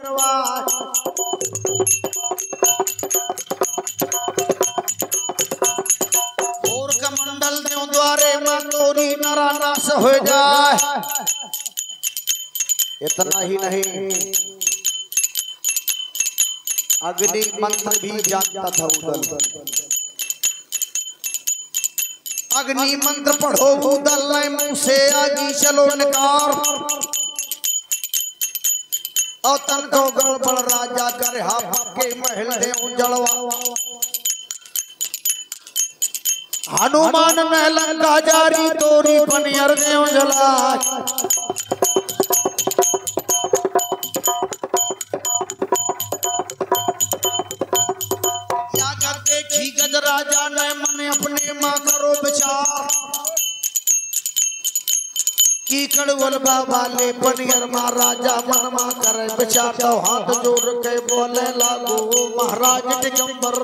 और कमंडल देव द्वारे में तोरी नरा नाश हो जाए। इतना ही नहीं, अग्नि मंत्र भी जानता था उदल। अग्नि मंत्र पढ़ो उदल मुंह से आगी चलो निकार। और तन को गड़बड़ राजा कर हाथ के महल दे उजड़वा। हनुमान ने लंका जारी तोरी पनियर दे उजला। देखी गज राजा ने मन अपने मां करो विचार की कड़वल बाबा ले पनियर मां राजा मन मां करे विचार। तो हाथ जोड़ के बोले लागो महाराज दिगंबर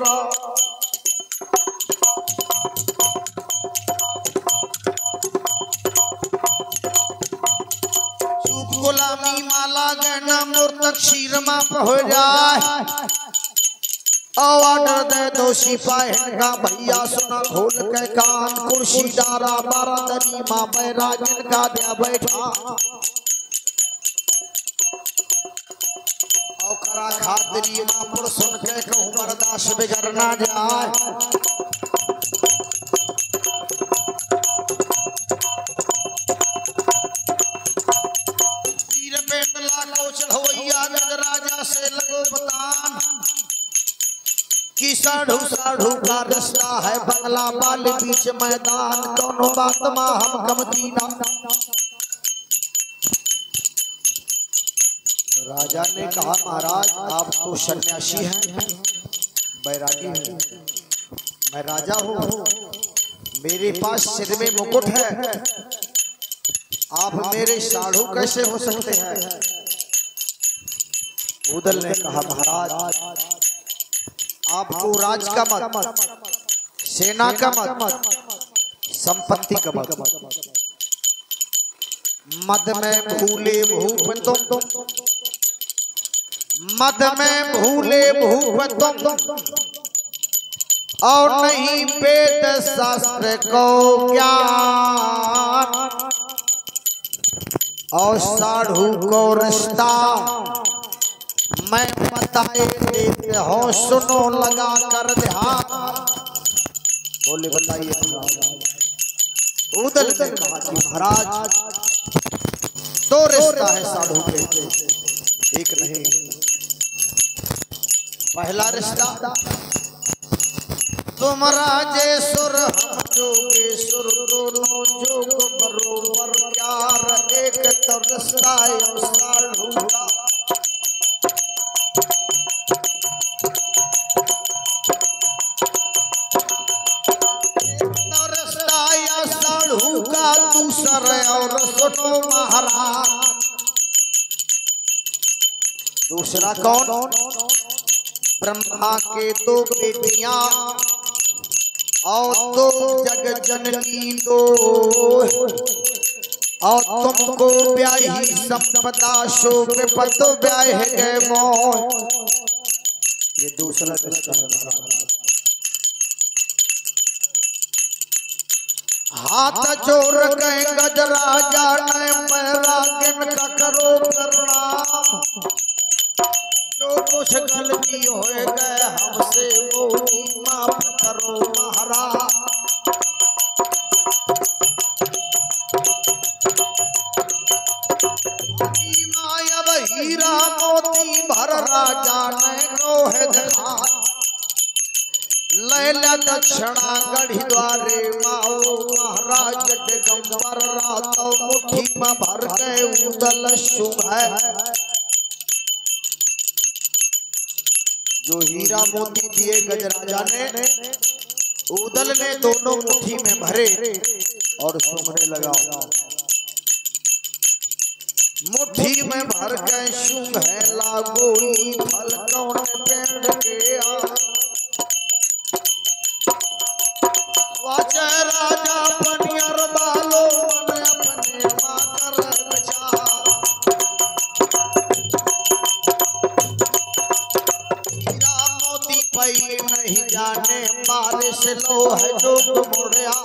चूक गुलामी माला गहना मूर्त क्षीर मां हो जाए। ऑर्डर दे दो सिपाही का भैया सुना खोल के कान। कुर्सी डारा बारादरी मां बैराजन का दिया बैठा। और करा खातरी मां पर सुन के कहूं बर्दाश्त बिगड़ ना जाए। वीर बेटला को चढ़वैया गज राजा से लगो बतान कि साढ़ू साढ़ू का रास्ता है बंगला वाले बीच मैदान। दोनों बात मां हम कमती ना। राजा ने कहा महाराज आप तो सन्यासी हैं, बैरागी हैं, मैं राजा हूँ, मेरे पास सिर में मुकुट है, आप मेरे साढ़ू कैसे हो सकते हैं। उदल ने कहा महाराज आपको राज का मत, सेना का मत, संपत्ति का मत। मद में भूले भूप तुम, मद में भूले भूप तुम, और नहीं वेद शास्त्र को ज्ञान। और साधु को रिश्ता मैं बताए देते हो सुनो लगा कर ध्यान। बोले बताइए। उदल ने कहा कि महाराज दो रिश्ता है साधु के, एक नहीं। पहला रिश्ता तुम राजेश्वर हम जोगेश्वर दोनों जोग बरोबर प्यार। एक तो रिश्ता है साधु का, दूसरा और सुनो महाराज। दूसरा कौन? ब्रह्मा के दो बेटियां और दो जग जननी दो, और तुमको ब्याही संपदा शोक पत ब्याह गए मोह। ये दूसरा रिश्ता है महाराज। हाथ जोड़ के गज राजा ने बैरागन का करो प्रणाम। जो कुछ गलती हो गए हमसे वो माफ करो महाराज। माया हीरा मोती भर राजा ने रोह देखा। लैला दक्षिणा गढ़ी द्वारे माओ महाराज दिगंबर रातो मुट्ठी में भर गए उदल शुभ है। जो हीरा मोती दिए गजराजा ने उदल ने दोनों मुट्ठी में भरे और सूंघने लगा। मुट्ठी में भर गए सूंघ है लागोई फल कौन पेड़ के आ। राजा पनियर बालो मन अपने मां कर विचार। पई नहीं जाने बारिश लो है जो मुड़िया।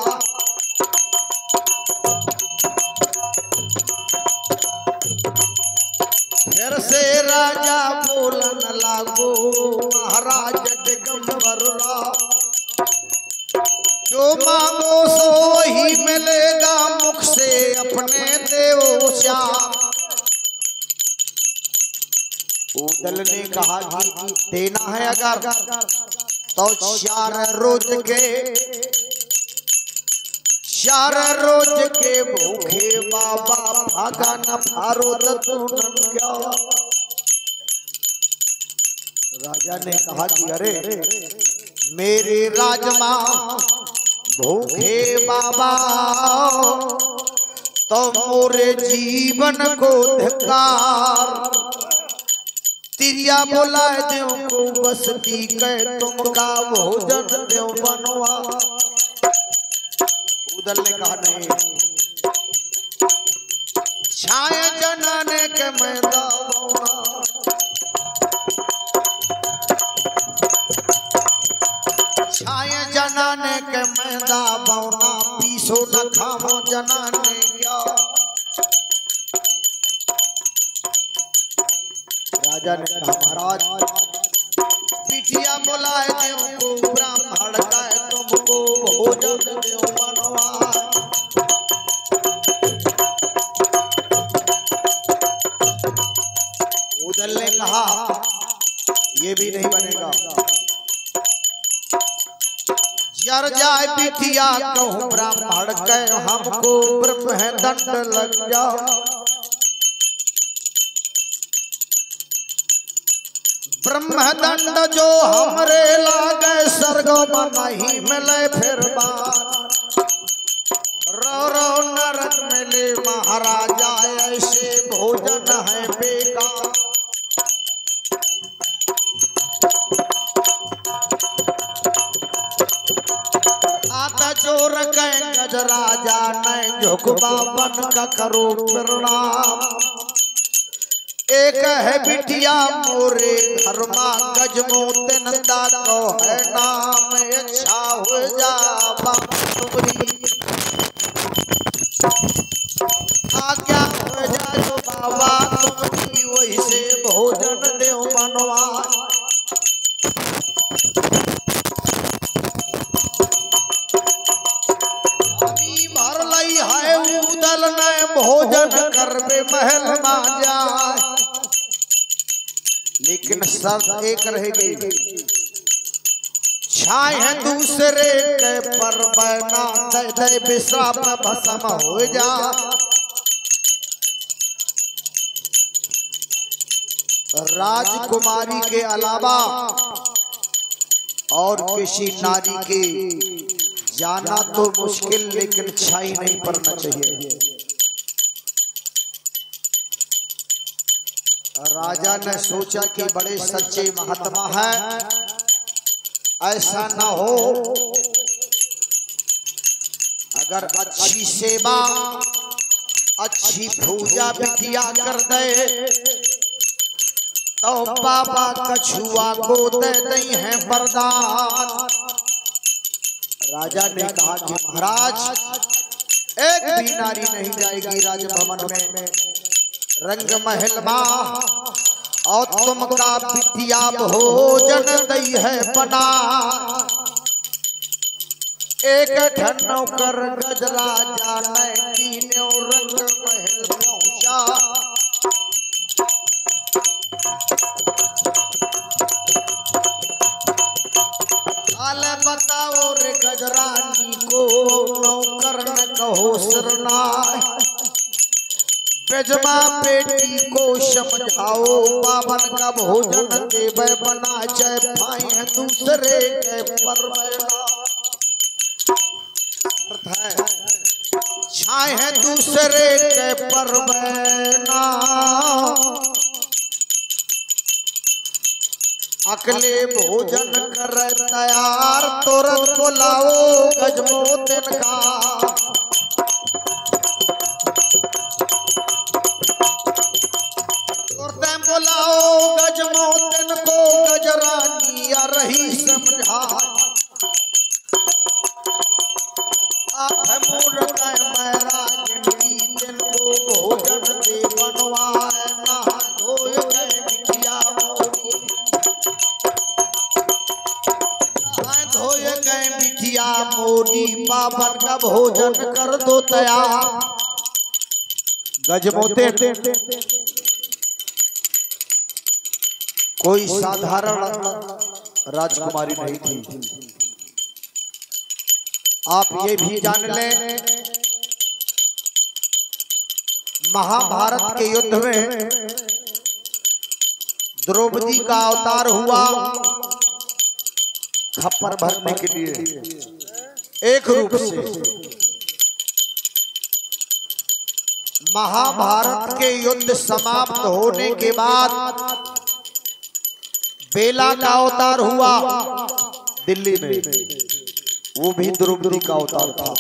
फिर से राजा बोलन लागो महाराज दिगंबर जो मांगो सो वही मिलेगा मुख से अपने देवो श्याम। ऊदल ने कहा कि देना है अगर तो 4 रोज के भूखे बाबा भागा न फारो तूनन क्या। राजा ने कहा कि अरे मेरे राजमा भूखे बाबा तो मोरे जीवन को धिक्कार। तिरिया बोला देव को बसती कह तुमका भोजन देव बनवा। उदल ने कहा नहीं, छाए जनाने के मैदान छाए जनाने के मैदा बौना पीसो न खाओ जनाने क्या। राजा ने कहा महाराज पिठिया बोलाए देव को ब्राह्मण का तुमको भोजन देव बनवा। उदल ने कहा ये भी नहीं बनेगा। जर जाए पिठिया कहूँ ब्राह्मण कह हमको ब्रह्म दंड लग जाओ। ब्रह्म दंड जो हमरे लागे स्वर्गो में नहीं मिले फिर बात। रो रो नरक मिले महाराजा ऐसे भोजन है बेकार। आता चोर कह गज राजा न झुकबा बन का करो प्रणाम। एक है बिटिया मोरे धर्मा गजमो तिनता को है नाम। अच्छा हो जा तुम्हारी आज्ञा हो जा तो बाबा तुम्हारी वही से भोजन देव बनवा। भर लई है उदल ने भोजन करबे महल में जाए। लेकिन शर्त एक रहेगी, छाए है दूसरे के पर बना दे विश्राम भस्म हो जा। राजकुमारी के अलावा और किसी नारी के जाना तो मुश्किल लेकिन छाई नहीं पड़ना चाहिए। राजा ने सोचा कि बड़े सच्चे महात्मा है, ऐसा ना हो अगर अच्छी सेवा अच्छी पूजा बिटिया कर दे तो बाबा कछुआ को दे दई है वरदान। राजा ने कहा कि महाराज एक भी नारी नहीं जाएगी राजभवन में रंग महल में और तुमका बिटिया भोजन दई है बना। एक ठन्नो कर गजरा जाने तीनों रंग महल पहुंचा। आले बताओ रे गजरानी को नौकर न कहो सरनाय। बेजमा बेटी को समझाओ पावन का भोजन देवे बना चाहे भाई है दूसरे के परवैना। छाए है दूसरे के परवैना। अकले भोजन कर तैयार तुरंत बुलाओ गजमोतिन का। बुलाओ गजमोतिन को गजरानी आ रही मोरी पावन का भोजन कर दो तैयार। गजमोते कोई साधारण राजकुमारी नहीं थी। आप ये भी जान लें, महाभारत के युद्ध में द्रौपदी का अवतार हुआ खप्पर भरने के लिए एक रूप से। महाभारत के युद्ध समाप्त होने के बाद बेला का अवतार हुआ दिल्ली में, वो भी द्रौपदी का अवतार था।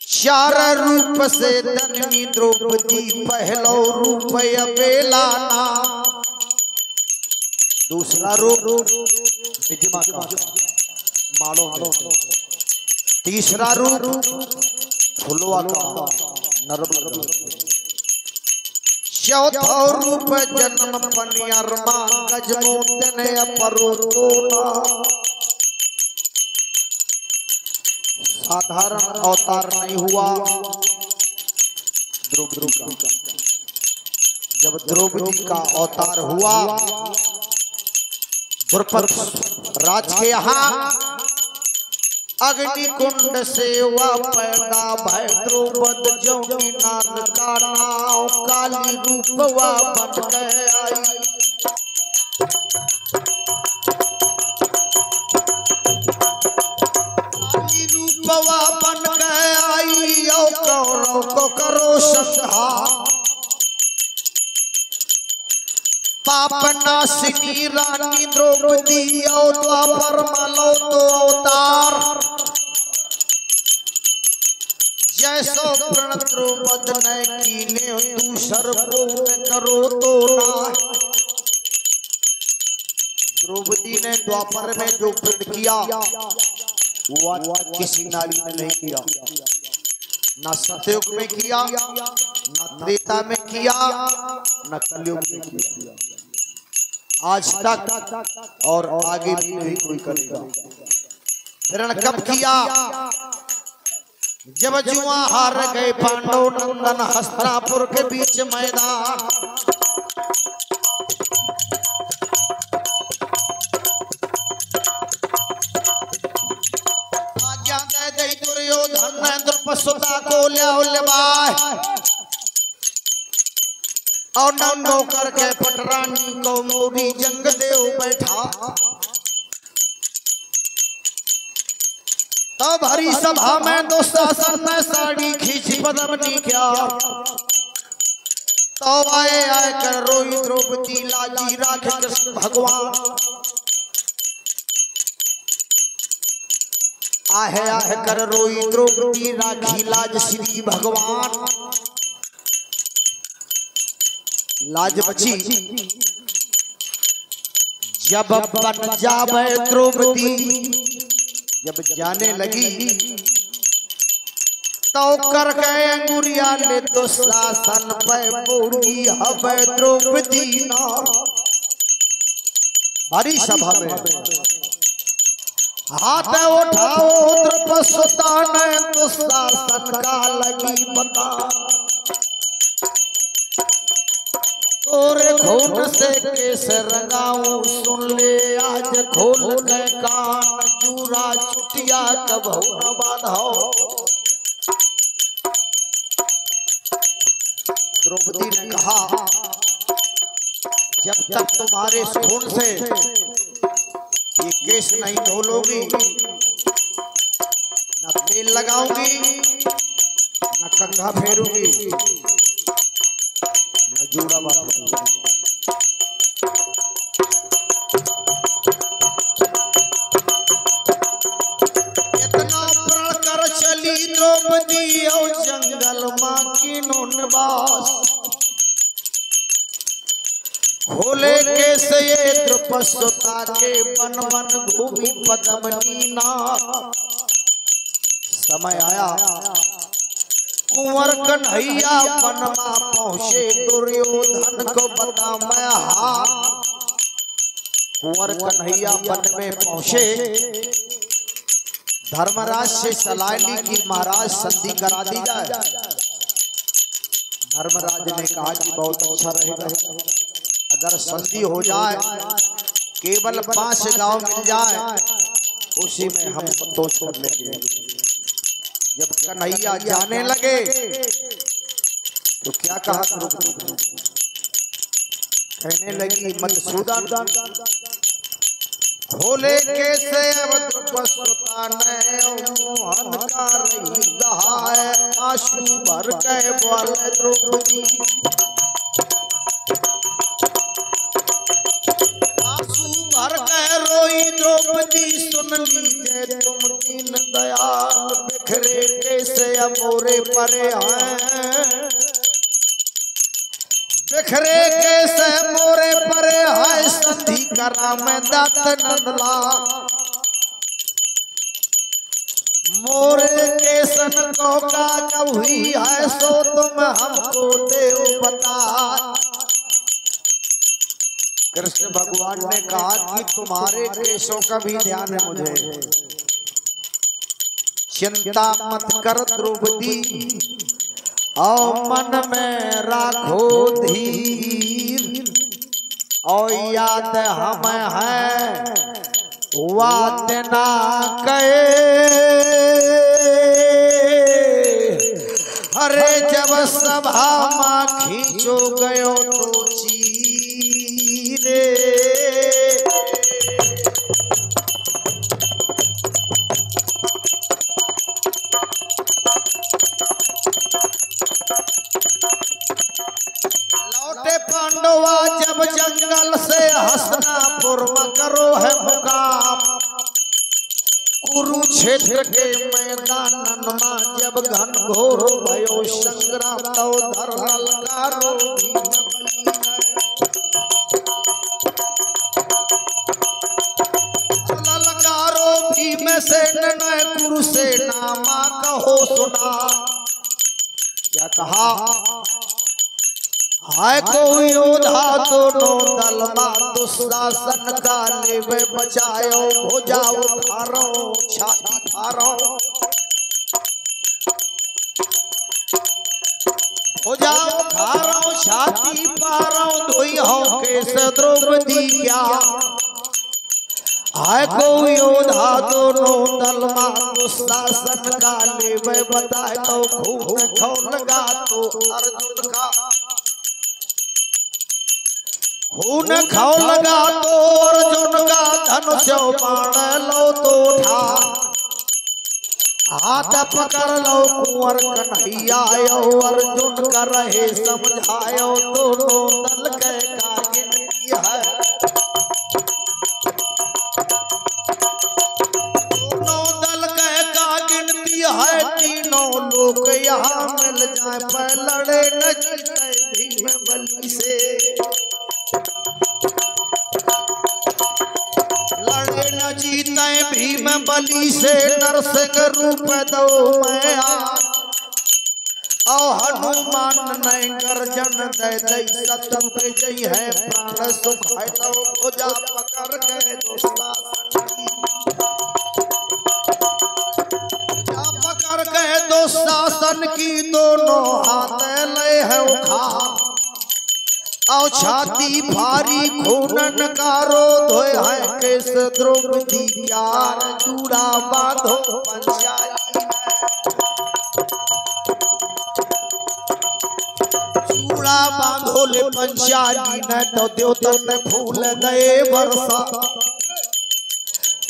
चार रूप से धनी द्रौपदी पहलो रूप बेला नाम, दूसरा रूप विजमा का मालो, तीसरा रूप फुलवा का नर्मदा, चौथा रूप जन्म पनियरमा गजमोतने अपरोतोना। साधारण अवतार नहीं हुआ द्रौपदी का। जब द्रौपदी का अवतार हुआ द्रुपद राज के यहाँ अग्निकुंड से हुआ पैदा भय द्रौपद जो नान का नाव काली रूपवा बन गए आई। काली रूपवा बन गए आई और कौरव को करो संहार। पाप नाशिनी रानी द्रौपदी और द्वापर मालो तो अवतार। जैसो प्रण द्रौपद ने कीने दूसर को करो तो ना। द्रौपदी ने द्वापर में जो प्रण किया वो किसी नारी ने नहीं किया, ना सतयुग में किया, ना त्रेता में किया, ना कलयुग में किया, आज तक और आगे भी नहीं कोई करेगा। प्रण कब किया? जब जुआ हार गए पांडव नंदन हस्तिनापुर के बीच मैदान। आज्ञा दे दे दुर्योधन ने द्रुपद को ले बाय और नंदो करके पटरानी को मोरी जंग देव बैठा। तब हरी सभा में दुशासन ने साड़ी खींच पद्मनी क्या। तो आए आए कर रोई द्रौपदी लाजी राखे कृष्ण भगवान। आहे आहे कर रोई द्रौपदी राखी लाज श्री भगवान। लाज बची जब बन जावे द्रौपदी, जब जाने लगी तो कर गए अंगुरिया ने दुशासन पे बोली हवे द्रौपदी ना। भारी सभा में हाथ उठाओ द्रुपद ने दुशासन का लगी बता। तोरे खून से केस रंगाऊं सुन ले आज खोल के कान। जूरा चुटिया कब न बांधो। द्रौपदी ने कहा जब तक तुम्हारे खून से ये केस नहीं धोलोगी, न तेल लगाऊंगी, न कंघा फेरूंगी, न जूड़ा बांधूंगी। इतना प्रण कर चली द्रौपदी और जंगल मां की निवास। खोले के से ये द्रुपद के वन वन भूमि पद्मनी नाथ। समय आया कुंवर कन्हैया वनमा पहुंचे दुर्योधन को बता मैं हार। कुंवर कन्हैया वन में पहुंचे धर्मराज से सलाह ली कि महाराज संधि करा दी जाए। धर्मराज ने कहा कि बहुत अच्छा रहेगा, अगर संधि हो जाए, केवल 5 गांव मिल जाए, उसी में हम संतोष कर लेंगे। जब कन्हैया जाने लगे तो क्या कहा, कहने लगी मधुसूदन भोले कैसे मोहन का रही दहाए, आंसू भर के बोले द्रौपदी, आंसू भर के रोई द्रौपदी, सुन लीजिए तुम दीन दयाल, बिखरे कैसे मोरे परे हैं, बिखरे कैसे मोरे परे है, संधि करा में दात नंदला, मोरे केसन को का कभी है, सो तुम हमको देव बता। कृष्ण भगवान ने कहा कि तुम्हारे केशों का भी ध्यान है मुझे, चिंता मत कर द्रौपदी, और मन में राखो धीर, और याद हम है वात ना कहे, अरे जब सभा माँ खींचो गयो तो चीरे, पांडवा जब जंगल से हसनापुर में करो है मुकाम, कुरुक्षेत्र के मैदान में जब घनघोर भयो संग्राम, तो धर ललकारो भीम से नय कुरुसेना मां कहो सुना। क्या कहा, हाय को योधा दोनों दल मा, दुशासन का लेवे बचायो, हो जाओ फारो छाती फारो, हो जाओ फारो छाती फारो, धोई हो केस द्रौपदी क्या, हाय को योधा दोनों दल मा, दुशासन का लेवे बताए, तो खून खौ लगा तो अर्जुन का, खून खाओ लगा तो अर्जुन का, धनुष बाण लो तो उठा, हाथ पकड़ लो कुंवर कन्हैया, अर्जुन का रहे समझायो, दोनों दल के का गिनती है, दोनों दल के का गिनती है, तीनों लोग यहाँ मिल जाए, पर लड़े न जीते भीम बली से, लड़े न जीते भीम बली से, नरसिंह रूप दो मैं और हनुमान ने गर्जन दे दे, सतम पे जई है प्राण सुख है, तो भुजा पकड़ के दुशासन की, भुजा पकड़ के दुशासन की, दोनों हाथ ले है उठा, और छाती भारी खूनन कारो, धोए है केस द्रौपदी प्यार, चूड़ा बांधो पंचाली, चूड़ा बांधो ले पंचाली न, तो देवतन ने फूल दे बरसा,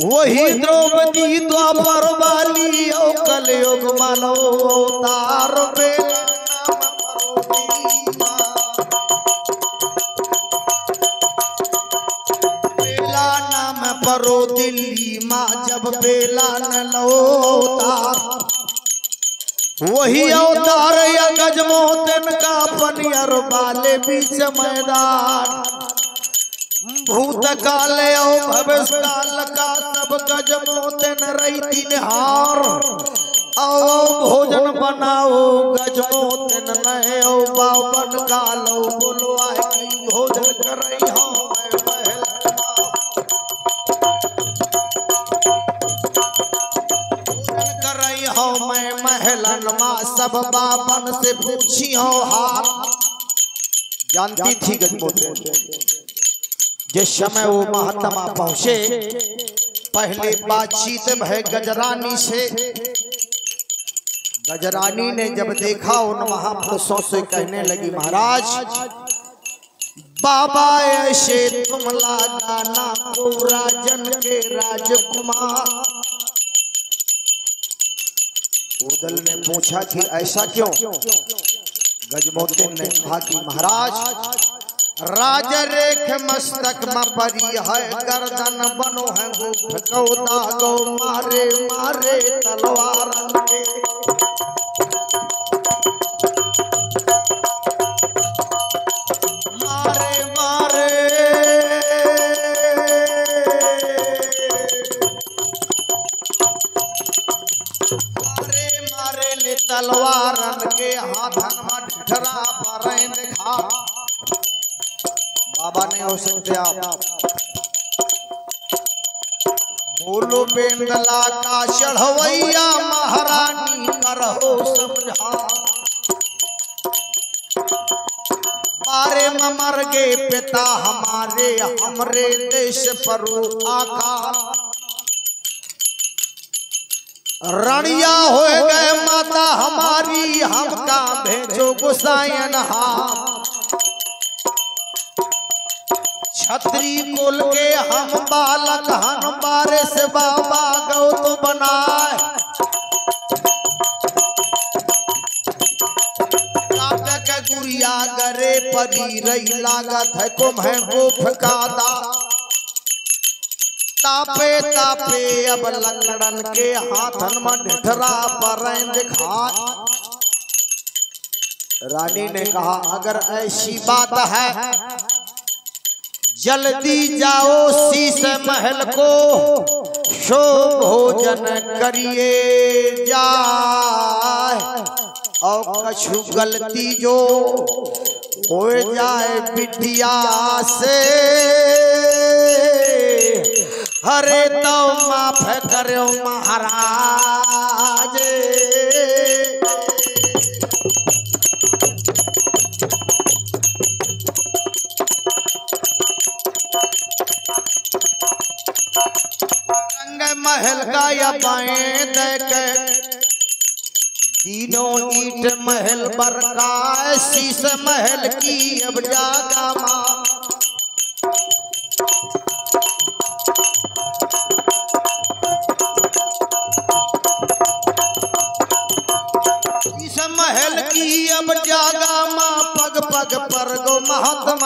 वही द्रौपदी द्वापर वाली, ओ कलयुग मानो अवतार बेला नाम परो दिल्ली माँ, जब बेला न लो अवतार, वही अवतार या गजमोतन का पनियर वाले बीच मैदान, भूत काल और भविष्य काल का सब गजमोतन रही निहार, आओ भोजन बनाओ गजमोतन नए, ओ बावन कालो बोलो आई भोजन करई हो, सब बाबन से पूछी हो हाल। जानती थी गजमोती जिस समय वो महात्मा पहुंचे पहले बातचीत भय गजरानी से। गजरानी ने जब देखा उन महापुरुषों से कहने लगी महाराज बाबा ऐसे तुम लगाना को राजन के राजकुमार। उदल ने पूछा कि ऐसा क्यों? गजमोती ने कहा कि महाराज राज रेख मस्तक में परी है गर्दन बनो है गौदा गौ मारे मारे तलवार के। मारे मारे मारे मारे ले तलवारन के हाथन में ढिठरा पर देखा। बाबा ने हो सकते आप बोलो बेंदला का चढ़वैया महारानी करहो समझा। बारे में मर गए पिता हमारे हमरे देश पर आका। रणिया हो गए माता हमारी हमका भेजो गुसायन हा। छत्री कुल के हम बालक हन बारे से बाबा गौ तो बनाए। नाटक गुड़िया गरे परी रही लागत है कुम्ह गोफ का दा। तापे तापे अब लकड़न के हाथन में ढिठरा पर दिखा। रानी ने कहा अगर ऐसी बात है जल्दी जाओ शीश महल को शो भोजन करिए जाए। और कछु गलती जो हो जाए बिटिया से हरे तो माफ करो महाराज। महल का या बाएं देख तीनों ईट महल बरका। शीश महल की अब जागा मां। शीश महल की अब जागा मां। पग पग पर गो महात्मा